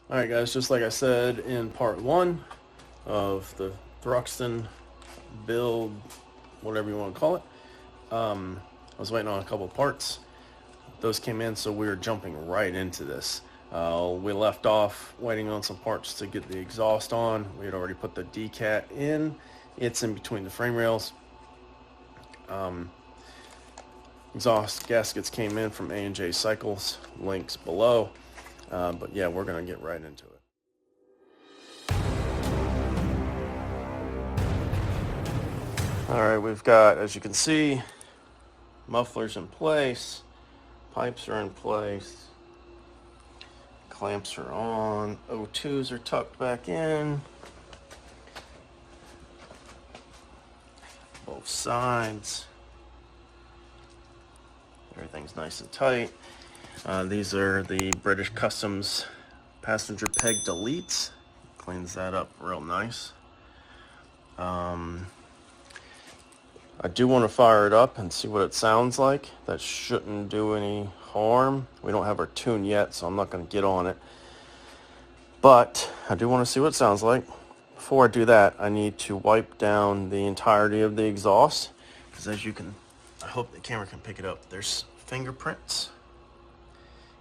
Alright guys, just like I said in part 1 of the Thruxton build, whatever you want to call it, I was waiting on a couple parts. Those came in, so we were jumping right into this. We left off waiting on some parts to get the exhaust on. We had already put the decat in. It's in between the frame rails. Exhaust gaskets came in from A&J Cycles, links below. But yeah, we're going to get right into it. Alright, we've got, as you can see, mufflers in place, pipes are in place, clamps are on, O2s are tucked back in, both sides, everything's nice and tight. These are the British Customs passenger peg deletes, cleans that up real nice. I do want to fire it up and see what it sounds like. That shouldn't do any harm. We don't have our tune yet, so I'm not going to get on it. But I do want to see what it sounds like. Before I do that, I need to wipe down the entirety of the exhaust. Because as you can, I hope the camera can pick it up, there's fingerprints.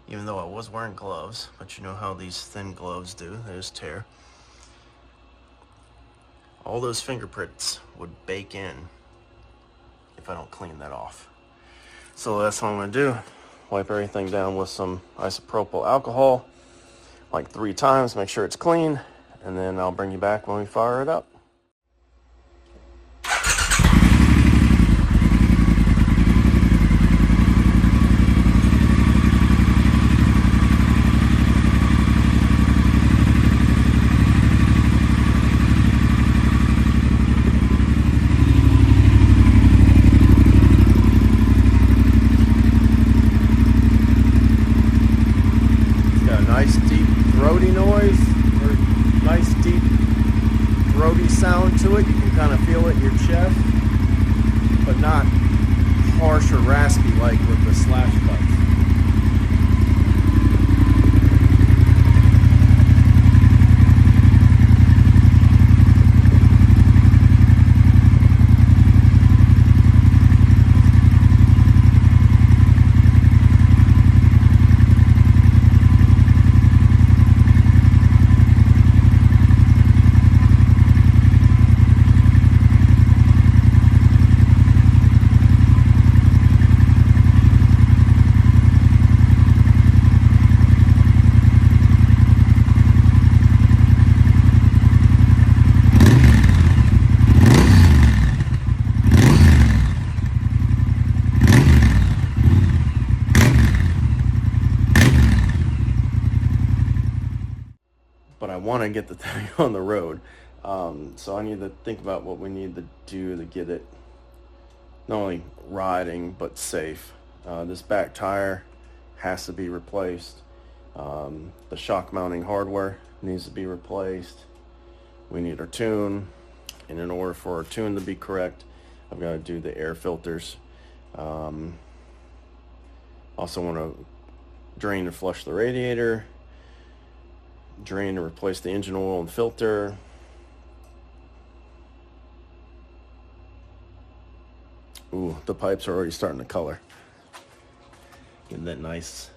Even though I was wearing gloves, but you know how these thin gloves do, they just tear. All those fingerprints would bake in if I don't clean that off. So that's what I'm going to do. Wipe everything down with some isopropyl alcohol like 3 times, make sure it's clean, and then I'll bring you back when we fire it up. Nice deep throaty noise, or nice deep throaty sound to it. You can kind of feel it in your chest, but not harsh or raspy like with the slash buds. But I want to get the thing on the road. So I need to think about what we need to do to get it not only riding, but safe. This back tire has to be replaced. The shock mounting hardware needs to be replaced. We need our tune. And in order for our tune to be correct, I've got to do the air filters. Also want to drain and flush the radiator. Drain to replace the engine oil and filter. Ooh, the pipes are already starting to color. Getting that nice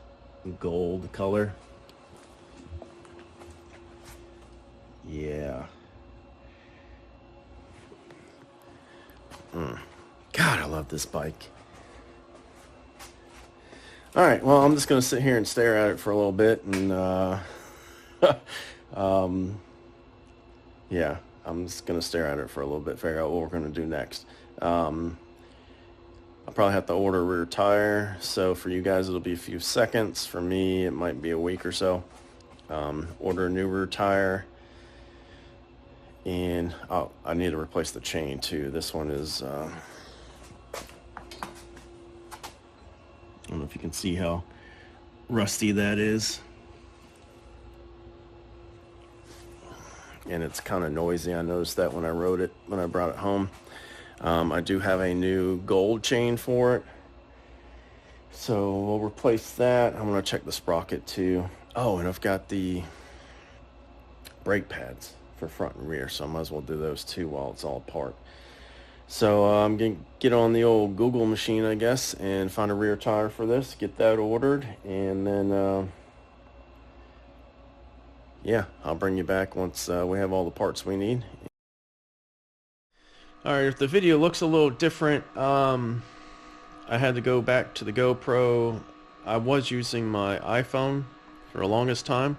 gold color. Yeah. God, I love this bike. Alright, well, I'm just going to sit here and stare at it for a little bit and yeah, I'm just gonna stare at it for a little bit, figure out what we're gonna do next. I'll probably have to order a rear tire, so for you guys it'll be a few seconds. For me it might be a week or so. Order a new rear tire, and I need to replace the chain too. This one is I don't know if you can see how rusty that is. And it's kind of noisy. I noticed that when I rode it, when I brought it home. I do have a new gold chain for it. So we'll replace that. I'm going to check the sprocket too. Oh, and I've got the brake pads for front and rear, so I might as well do those too while it's all apart. So I'm going to get on the old Google machine, I guess, and find a rear tire for this, get that ordered, and then yeah, I'll bring you back once we have all the parts we need. Alright, if the video looks a little different, I had to go back to the GoPro. I was using my iPhone for the longest time.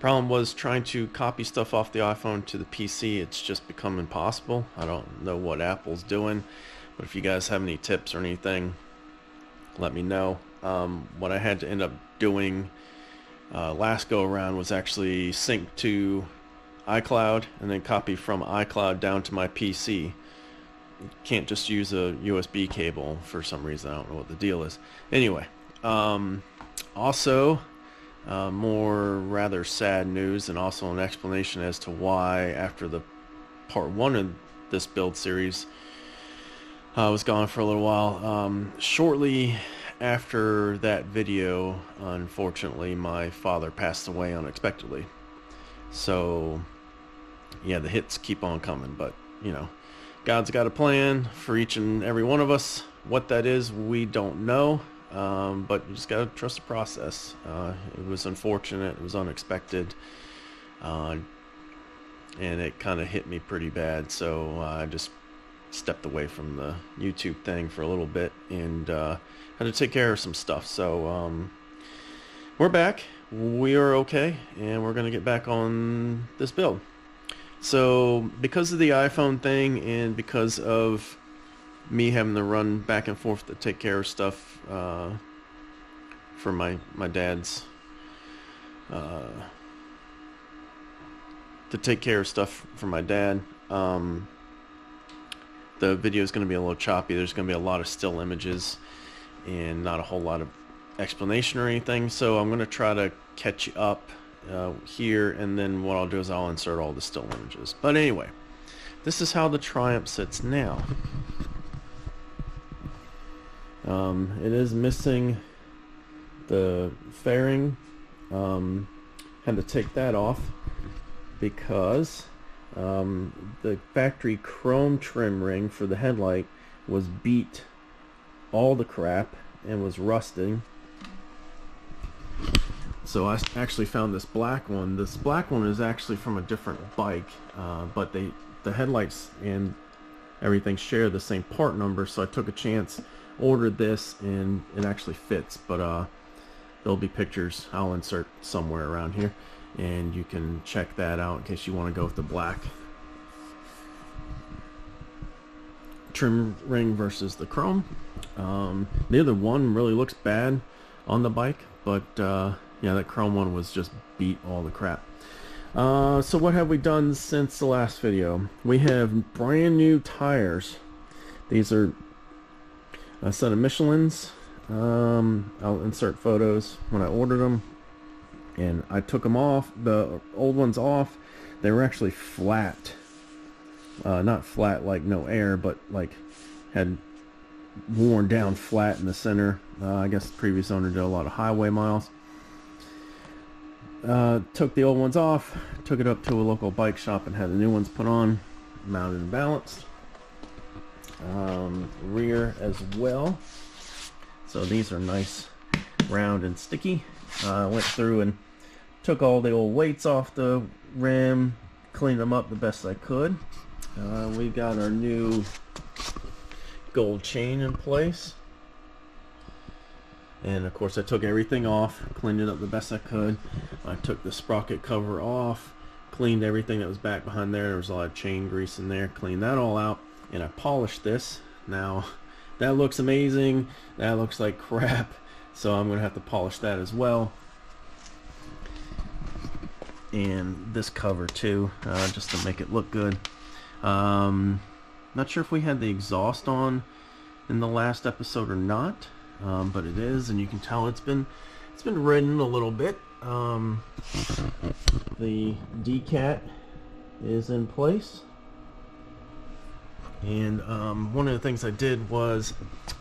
Problem was trying to copy stuff off the iPhone to the PC. It's just become impossible. I don't know what Apple's doing, but if you guys have any tips or anything, let me know. What I had to end up doing last go around was actually sync to iCloud and then copy from iCloud down to my PC. You can't just use a USB cable for some reason. I don't know what the deal is. Anyway, also more rather sad news, and also an explanation as to why after the part 1 of this build series I was gone for a little while. Shortly after that video, unfortunately, my father passed away unexpectedly. So yeah, the hits keep on coming, but you know, God's got a plan for each and every one of us. What that is, we don't know. But you just gotta trust the process. It was unfortunate, it was unexpected, and it kind of hit me pretty bad, so I just stepped away from the YouTube thing for a little bit and had to take care of some stuff. So we're back, we are okay, and we're gonna get back on this build. So because of the iPhone thing and because of me having to run back and forth to take care of stuff for my dad's to take care of stuff for my dad, the video is going to be a little choppy. There's going to be a lot of still images and not a whole lot of explanation or anything, so I'm going to try to catch you up here, and then what I'll do is I'll insert all the still images. But anyway, this is how the Triumph sits now. It is missing the fairing. Had to take that off because the factory chrome trim ring for the headlight was beat all the crap and was rusting. So I actually found this black one. This black one is actually from a different bike, but the headlights and everything share the same part number, so I took a chance, ordered this, and it actually fits. But there'll be pictures I'll insert somewhere around here, and you can check that out in case you want to go with the black trim ring versus the chrome. Neither one really looks bad on the bike, but yeah, that chrome one was just beat all the crap. So what have we done since the last video? We have brand new tires. These are a set of Michelins. I'll insert photos when I ordered them, and I took them off, the old ones off. They were actually flat, not flat like no air, but like had worn down flat in the center. I guess the previous owner did a lot of highway miles. Took the old ones off, took it up to a local bike shop and had the new ones put on, mounted and balanced. Rear as well. So these are nice, round and sticky. Went through and took all the old weights off the rim, cleaned them up the best I could. We've got our new gold chain in place. And of course I took everything off, cleaned it up the best I could. I took the sprocket cover off, cleaned everything that was back behind there. There was a lot of chain grease in there, cleaned that all out, and I polished this. Now that looks amazing, that looks like crap, so I'm gonna have to polish that as well. And this cover too, just to make it look good. Not sure if we had the exhaust on in the last episode or not. But it is, and you can tell it's been ridden a little bit. The decat is in place, and one of the things I did was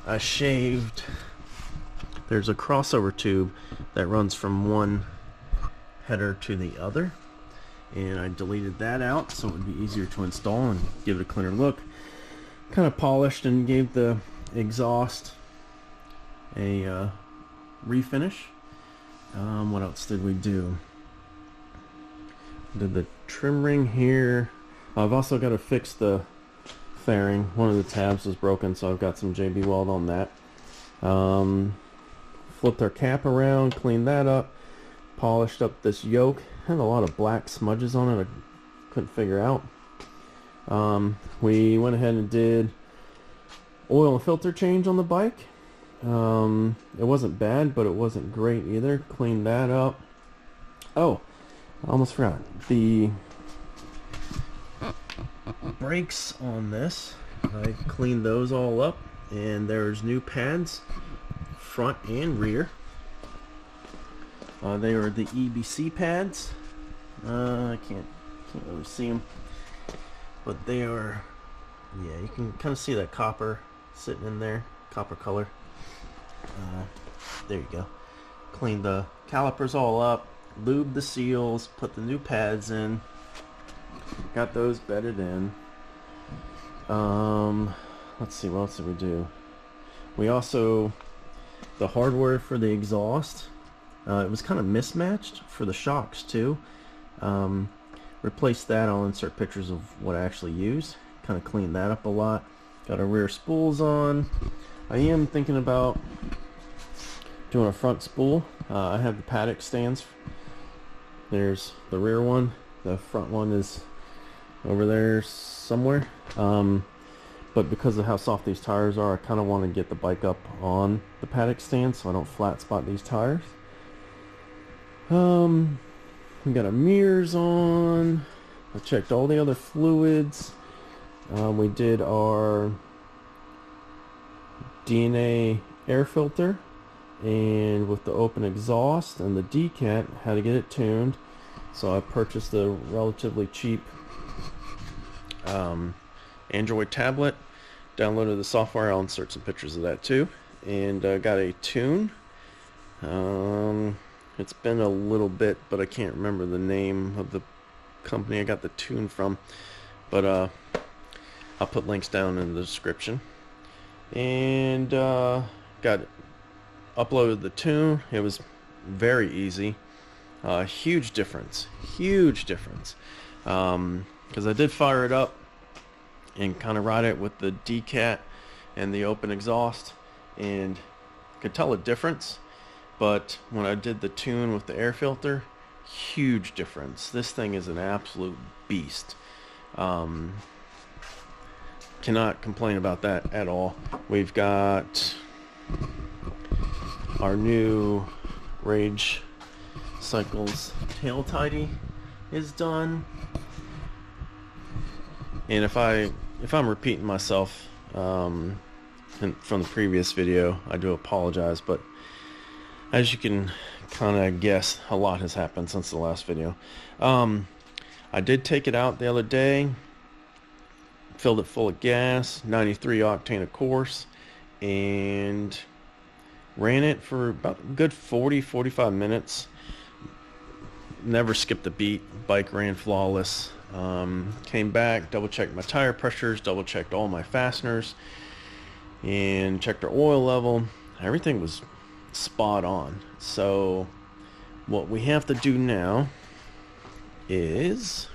I shaved. There's a crossover tube that runs from one header to the other, and I deleted that out so it would be easier to install and give it a cleaner look. Kind of polished and gave the exhaust a refinish. What else did we do? Did the trim ring here. I've also got to fix the fairing. One of the tabs was broken, so I've got some JB Weld on that. Flipped our cap around, cleaned that up, polished up this yoke. Had a lot of black smudges on it I couldn't figure out. We went ahead and did oil and filter change on the bike. It wasn't bad, but it wasn't great either. Cleaned that up. Oh, I almost forgot. The brakes on this, I cleaned those all up, and there's new pads, front and rear. They are the EBC pads. I can't really see them, but they are, yeah, you can kind of see that copper sitting in there, copper color. There you go. Cleaned the calipers all up, lubed the seals, put the new pads in, got those bedded in. Let's see, what else did we do? We also, the hardware for the exhaust, it was kind of mismatched for the shocks too. Replaced that. I'll insert pictures of what I actually used. Kind of cleaned that up a lot. Got our rear spools on. I am thinking about doing a front spool. I have the paddock stands. There's the rear one. The front one is over there somewhere. But because of how soft these tires are, I kind of want to get the bike up on the paddock stand so I don't flat spot these tires. We got our mirrors on. I checked all the other fluids. We did our DNA air filter, and with the open exhaust and the decat, had to get it tuned. So I purchased a relatively cheap Android tablet, downloaded the software. I'll insert some pictures of that too, and got a tune. It's been a little bit, but I can't remember the name of the company I got the tune from, but I'll put links down in the description. And got uploaded the tune. It was very easy. Huge difference, because I did fire it up and kind of ride it with the decat and the open exhaust, and could tell a difference. But when I did the tune with the air filter, huge difference. This thing is an absolute beast. Cannot complain about that at all. We've got our new Rage Cycles tail tidy is done. And if I'm repeating myself from the previous video, I do apologize, but as you can kind of guess, a lot has happened since the last video. I did take it out the other day, filled it full of gas, 93 octane of course, and ran it for about a good 40-45 minutes. Never skipped a beat. Bike ran flawless. Came back, double checked my tire pressures, double checked all my fasteners, and checked our oil level. Everything was spot on. So what we have to do now is,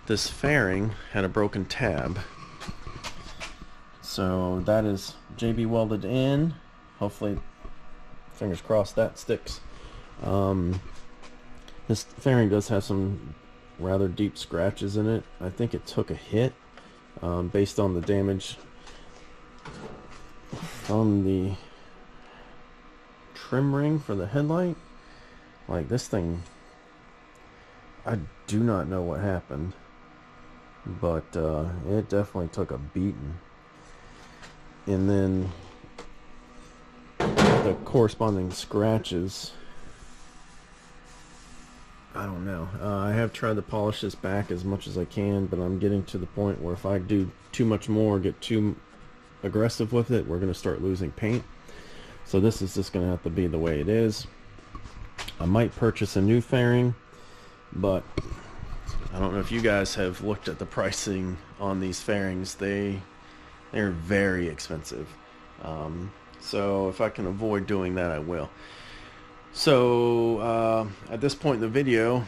this fairing had a broken tab, so that is JB welded in. Hopefully, fingers crossed, that sticks. This fairing does have some rather deep scratches in it. I think it took a hit based on the damage from the trim ring for the headlight. Like, this thing, I do not know what happened, but it definitely took a beating. And then the corresponding scratches, I don't know. I have tried to polish this back as much as I can, but I'm getting to the point where if I do too much more, get too aggressive with it, we're going to start losing paint. So this is just going to have to be the way it is. I might purchase a new fairing, but I don't know if you guys have looked at the pricing on these fairings. They're very expensive. So if I can avoid doing that, I will. So at this point in the video,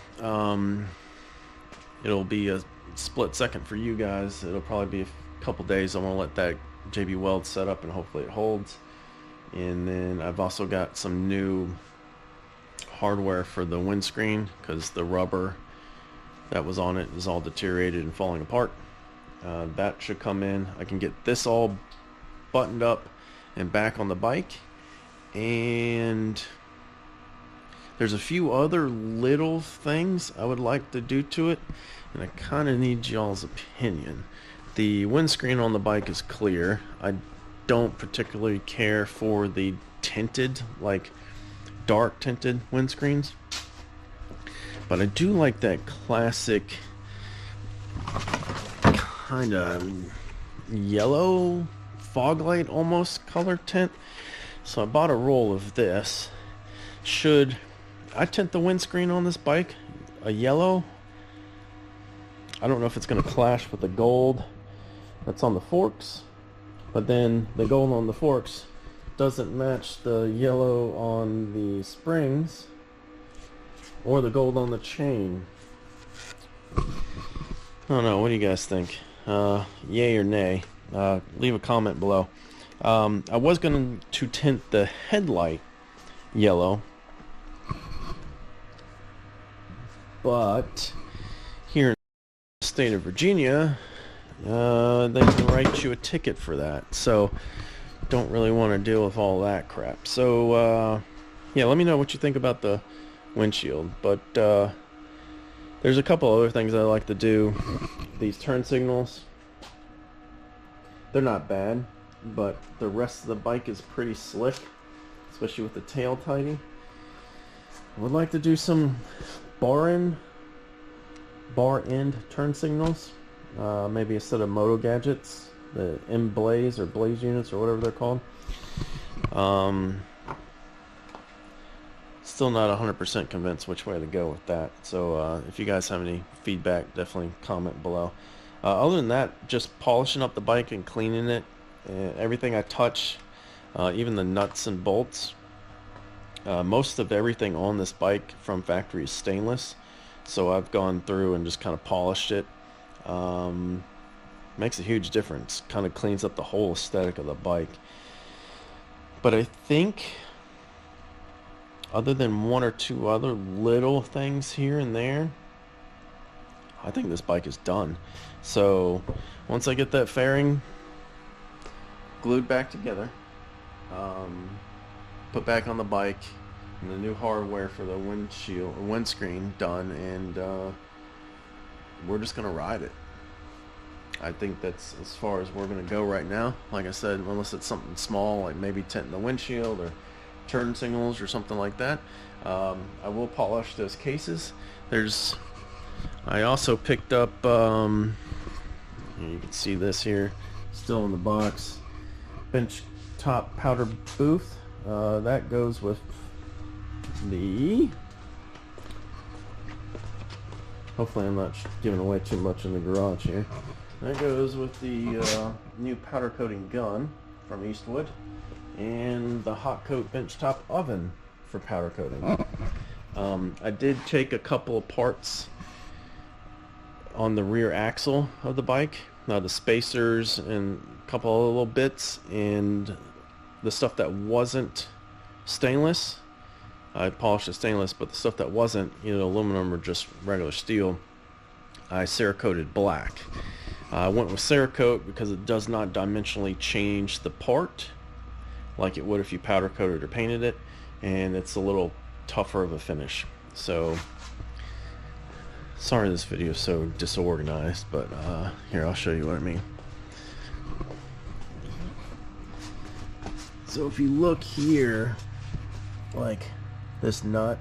it'll be a split second for you guys. It'll probably be a couple days. I want to let that JB Weld set up and hopefully it holds. And then I've also got some new hardware for the windscreen because the rubber that was on it is all deteriorated and falling apart. That should come in. I can get this all buttoned up and back on the bike, and there's a few other little things I would like to do to it, and I kind of need y'all's opinion. The windscreen on the bike is clear. I don't particularly care for the tinted, like dark tinted windscreens, but I do like that classic kind of yellow fog light almost color tint. So I bought a roll of this. Should I tint the windscreen on this bike a yellow? I don't know if it's going to clash with the gold that's on the forks, but then the gold on the forks doesn't match the yellow on the springs or the gold on the chain. I don't know, what do you guys think? Yay or nay? Leave a comment below. I was going to tint the headlight yellow, but here in the state of Virginia, they can write you a ticket for that, so don't really want to deal with all that crap. So yeah, let me know what you think about the windshield. But there's a couple other things I like to do. These turn signals, they're not bad, but the rest of the bike is pretty slick, especially with the tail tidy. I would like to do some bar end turn signals, maybe a set of Moto Gadgets, the M-Blaze or Blaze units or whatever they're called. Still not 100% convinced which way to go with that. So if you guys have any feedback, definitely comment below. Other than that, just polishing up the bike and cleaning it. Everything I touch, even the nuts and bolts. Most of everything on this bike from factory is stainless, so I've gone through and just kind of polished it. Makes a huge difference. Kind of cleans up the whole aesthetic of the bike. But I think, other than one or two other little things here and there, I think this bike is done. So once I get that fairing glued back together, put back on the bike, and the new hardware for the windscreen done, and we're just gonna ride it. I think that's as far as we're gonna go right now. Like I said, unless it's something small, like maybe tinting the windshield or turn signals or something like that. I will polish those cases. I also picked up, you can see this here, still in the box, bench top powder booth. That goes with the, hopefully I'm not giving away too much in the garage here. That goes with the new powder coating gun from Eastwood, and the hot coat bench top oven for powder coating. I did take a couple of parts on the rear axle of the bike, the spacers and a couple of little bits, and the stuff that wasn't stainless, I polished the stainless, but the stuff that wasn't, aluminum or just regular steel, I Cerakoted black. I went with Cerakote because it does not dimensionally change the part like it would if you powder coated or painted it, and it's a little tougher of a finish. So sorry this video is so disorganized, but here, I'll show you what I mean. So if you look here, like this nut,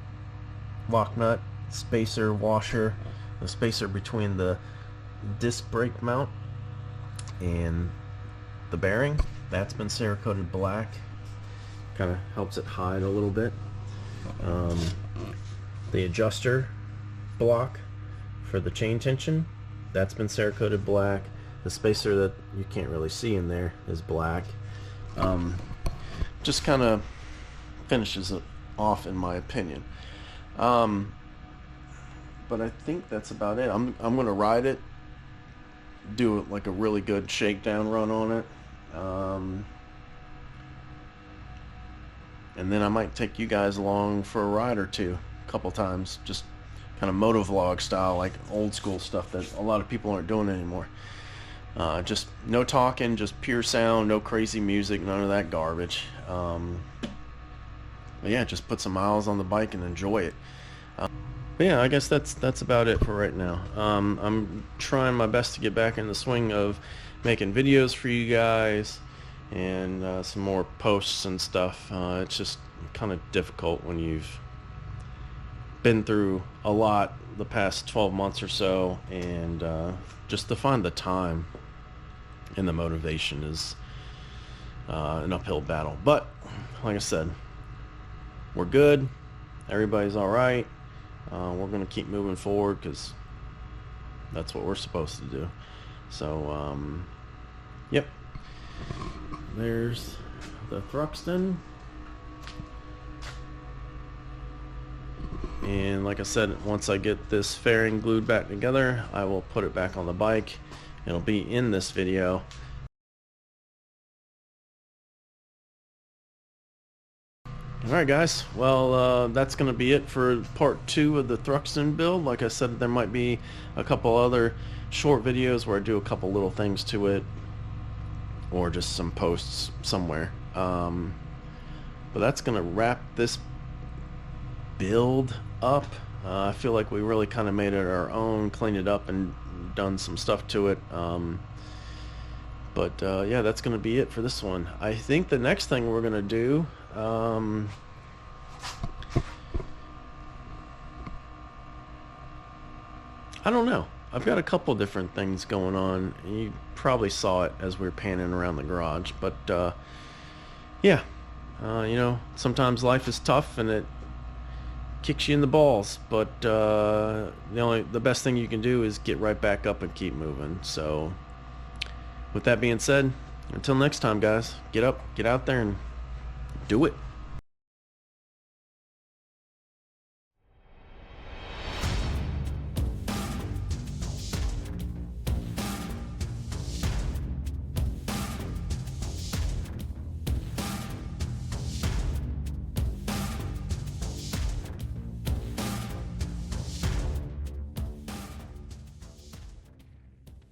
lock nut, spacer, washer, the spacer between the disc brake mount and the bearing, that's been Cerakoted black. Kind of helps it hide a little bit. The adjuster block for for the chain tension, that's been Cerakoted black. The spacer that you can't really see in there is black. Just kind of finishes it off, in my opinion. But I think that's about it. I'm gonna ride it, do like a really good shakedown run on it, and then I might take you guys along for a ride or two, a couple times, just kind of motovlog style, like old school stuff that a lot of people aren't doing anymore. Just no talking, just pure sound, no crazy music, none of that garbage. But yeah, just put some miles on the bike and enjoy it. But yeah, I guess that's about it for right now. I'm trying my best to get back in the swing of making videos for you guys and some more posts and stuff. It's just kind of difficult when you've been through a lot the past 12 months or so, and just to find the time and the motivation is an uphill battle. But like I said, we're good, everybody's all right. We're gonna keep moving forward because that's what we're supposed to do. So yep, there's the Thruxton. And like I said, once I get this fairing glued back together, I will put it back on the bike. It'll be in this video. Alright guys, well that's going to be it for part 2 of the Thruxton build. Like I said, there might be a couple other short videos where I do a couple little things to it, or just some posts somewhere. But that's going to wrap this build up. I feel like we really kind of made it our own, cleaned it up and done some stuff to it. But yeah, that's going to be it for this one. I think the next thing we're going to do, I don't know. I've got a couple different things going on. You probably saw it as we were panning around the garage. But yeah, you know, sometimes life is tough and it kicks you in the balls, but the best thing you can do is get right back up and keep moving. So with that being said, until next time guys, get up, get out there and do it.